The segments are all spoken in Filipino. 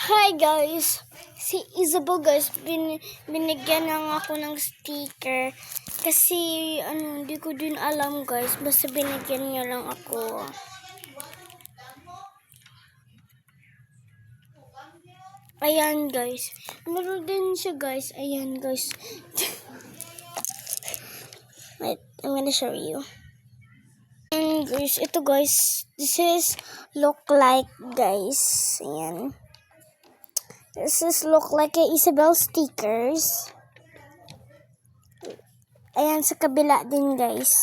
Hi guys! Si Isabel guys, binigyan lang ako ng sticker. Kasi hindi ko din alam guys. Basta binigyan niya lang ako. Ayan guys. Meron din siya guys. Ayan guys. Wait, I'm gonna show you. And guys, ito guys. This is look like guys. Ayan. This is look like a Isabel stickers. Ayan sa kabila din guys.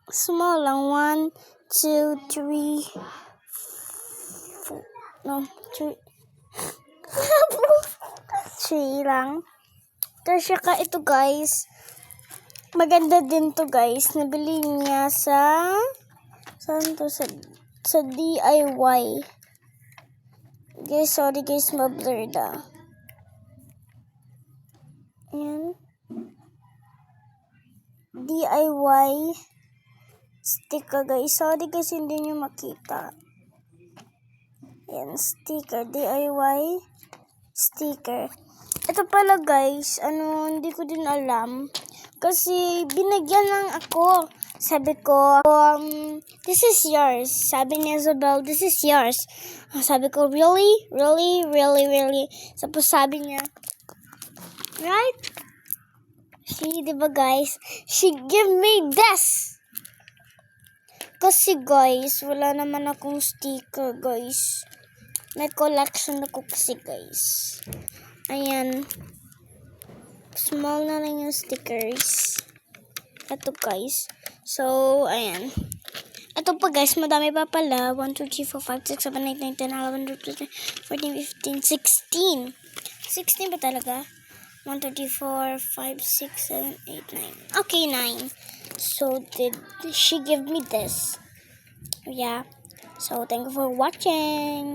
Small lang. 1, 2, 3, 4. No, 3. 3 lang. Tapos saka ito guys. Maganda din to guys. Nabili niya sa saan to? Sa DIY. Guys, sorry guys, ma-blurred ah. Ayan. DIY sticker guys. Sorry guys, hindi nyo makita. Ayan, sticker. DIY sticker. Ito pala guys, hindi ko din alam. Kasi binigyan lang ako. Sabi ko, this is yours. Sabi ni Isabel, this is yours. Sabi ko, really? Really? Really? Really? Tapos sabi niya, right? See, diba guys? She give me this. Kasi guys, wala naman akong sticker guys. May collection ako kasi guys. Ayan. Small na lang yung stickers. Ito guys. So, ayan. Ito pa guys, madami pa pala. 1, 2, 3, 4, 5, 6, 7, 8, 9, 10, 11, 12, 13, 14, 15, 16. 16 ba talaga? 1, 2, 3, 4, 5, 6, 7, 8, 9. Okay, 9. So, did she give me this? Yeah. So, thank you for watching.